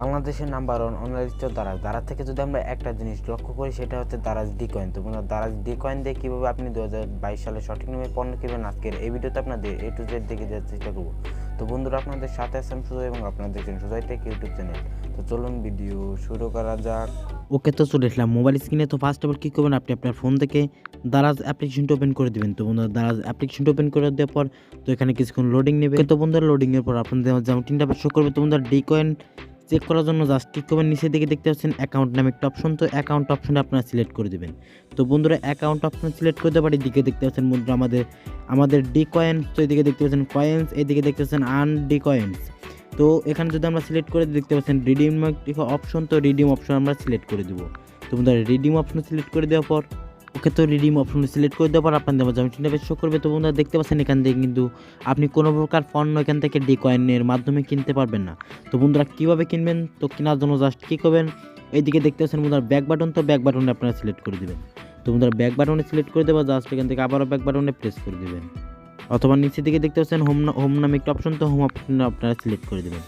বাংলাদেশের number one online store Daraz থেকে যদি আমরা একটা জিনিস লক্ষ্য করি সেটা হচ্ছে দারাজ ডিকয়েন। তো বন্ধুরা দারাজ ডিকয়েন দিয়ে কীভাবে আপনি 2022 সালে সঠিক নিয়মে পণ্য কিনবেন আজকের এই ভিডিওতে আপনাদের A to Z দেখে দেওয়ার চেষ্টা করবো। তো বন্ধুরা আপনাদের সাথে আছেন সুজয় এবং আপনারা দেখছেন সুজয়টেক ইউটিউব চ্যানেল। তো চলুন ভিডিও শুরু করা যাক। ওকে, তো চলে আসলাম মোবাইল স্ক্রিনে। তো ফার্স্ট অফ অল কী করবেন, আপনি আপনার ফোন থেকে দারাজ অ্যাপ্লিকেশনটা ওপেন করে দেবেন। তো বন্ধুরা দারাজ অ্যাপ্লিকেশনটা ওপেন করে দেওয়ার পর তো এখানে কিছুক্ষণ লোডিং নেবে। তো বন্ধুরা লোডিংয়ের পর আপনাদের যেমন তিনটা শো করবে। তো বন্ধুরা ডিকয়েন চেক করার জন্য জাস্ট ক্লিক করবেন, নিচের দিকে দেখতে পাচ্ছেন অ্যাকাউন্ট নামে একটা অপশন। তো অ্যাকাউন্ট অপশনে আপনারা সিলেক্ট করে দেবেন। তো বন্ধুরা অ্যাকাউন্ট অপশন সিলেক্ট করে দেওয়ার দিকে দেখতে পাচ্ছেন বন্ধুরা আমাদের ডিকয়েন। তো এদিকে দেখতে পাচ্ছেন কয়েন্স, এদিকে দেখতে পাচ্ছেন ডিকয়েন্স। তো এখানে যদি আমরা সিলেক্ট করে দেখতে পাচ্ছেন রিডিম অপশন। তো রিডিম অপশন আমরা সিলেক্ট করে দেবো। তো বন্ধুরা রিডিম অপশন সিলেক্ট করে দেওয়ার পর ওকে, তো রিডিম অপশন সিলেক্ট করে দেওয়ার পর আপনাদের যেমন ইন্টারফেস শো করবে। তো বন্ধুরা দেখতে পাচ্ছেন এখান থেকে কিন্তু আপনি কোনো প্রকার পণ্য এখান থেকে ডিকয়েনের মাধ্যমে কিনতে পারবেন না। তো বন্ধুরা কীভাবে কিনবেন, তো কেনার জন্য জাস্ট কী করবেন, এইদিকে দেখতে পাচ্ছেন বন্ধুরা ব্যাক বাটন। তো ব্যাক বাটনে আপনারা সিলেক্ট করে দেবেন। তো বন্ধুরা ব্যাক বাটনে সিলেক্ট করে দেওয়া জাস্ট এখান থেকে আবারও ব্যাক বাটনে প্রেস করে দেবেন, অথবা নিচের দিকে দেখতে পাচ্ছেন হোম নামে একটা অপশন। তো হোম অপশনে আপনারা সিলেক্ট করে দেবেন।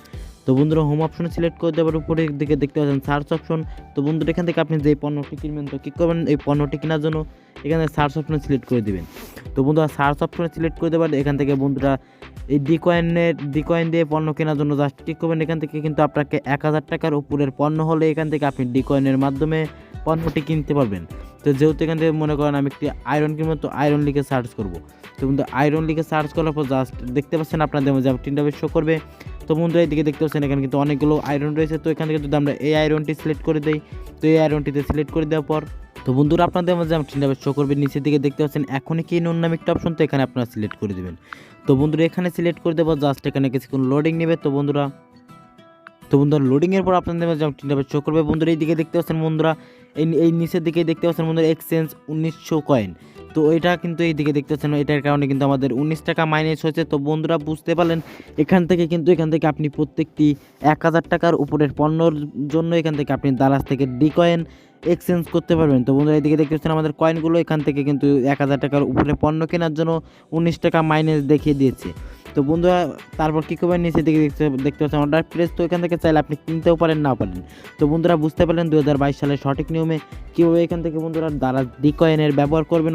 তো বন্ধুরা হোম অপশনে সিলেক্ট করে দেওয়ার উপরের দিকে দেখতে পাচ্ছেন সার্চ অপশন। তো বন্ধুরা এখান থেকে আপনি যে পণ্যটি কিনবেন তো কী করবেন, এই পণ্যটি কেনার জন্য এখানে সার্চ অপশনে সিলেক্ট করে দেবেন। তো বন্ধুরা সার্চ অপশনে সিলেক্ট করে দেওয়ার এখান থেকে বন্ধুরা এই ডিকয়েন দিয়ে পণ্য কেনার জন্য জাস্ট ক্লিক করবেন। এখান থেকে কিন্তু আপনাকে 1000 টাকার উপরের পণ্য হলে এখান থেকে আপনি ডিকয়েনের মাধ্যমে পণ্যটি কিনতে পারবেন। তো যেহেতু এখান থেকে মনে করেন আমি একটি আয়রন কিনবো, তো আয়রন লিখে সার্চ করবো। তো বন্ধু আয়রন লিখে সার্চ করার পর জাস্ট দেখতে পাচ্ছেন আপনাদের মধ্যে তিনটা শো করবে। তো বন্ধুরা এইদিকে দেখতে পাচ্ছেন এখানে কিন্তু অনেকগুলো আয়রন রয়েছে। তো এখান থেকে যদি আমরা এই আয়রনটি সিলেক্ট করে দিই, তো এই আয়রনটিতে সিলেক্ট করে দেওয়ার পর তো বন্ধুরা আপনাদের মধ্যে তিনটা শো করবে। নিচের দিকে দেখতে পাচ্ছেন এখনই কি নুন নামে একটা অপশন। তো এখানে আপনারা সিলেক্ট করে দেবেন। তো বন্ধুরা এখানে সিলেক্ট করে দেবো, জাস্ট এখানে কিছুক্ষণ লোডিং নেবে। তো বন্ধুরা লোডিংয়ের পর আপনাদের যেমন তিনটা শো করবে। বন্ধুরা এইদিকে দেখতে পাচ্ছেন বন্ধুরা এই নিচের দিকে দেখতে পাচ্ছেন বন্ধুরা এক্সচেঞ্জ 1900 কয়েন। তো এটা কিন্তু এইদিকে দেখতে পাচ্ছেন এটার কারণে কিন্তু আমাদের 19 টাকা মাইনাস হয়েছে। তো বন্ধুরা বুঝতে পারলেন এখান থেকে আপনি প্রত্যেকটি 1000 টাকার উপরের পণ্যর জন্য এখান থেকে আপনি দারাজ থেকে ডিকয়েন এক্সচেঞ্জ করতে পারবেন। তো বন্ধুরা এদিকে দেখতে পাচ্ছেন আমাদের কয়েনগুলো এখান থেকে কিন্তু 1000 টাকার উপরে পণ্য কেনার জন্য 19 টাকা মাইনাস দেখিয়ে দিয়েছে। তো বন্ধুরা তারপর কী করবেন, নিচে দিকে দেখতে পাচ্ছেন অর্ডার প্লেস। তো এখান থেকে চাইলে আপনি কিনতেও পারেন না পারেন। তো বন্ধুরা বুঝতে পারলেন 2022 সালের সঠিক নিয়মে কীভাবে এখান থেকে বন্ধুরা দারাজ ডিকয়েনের ব্যবহার করবেন।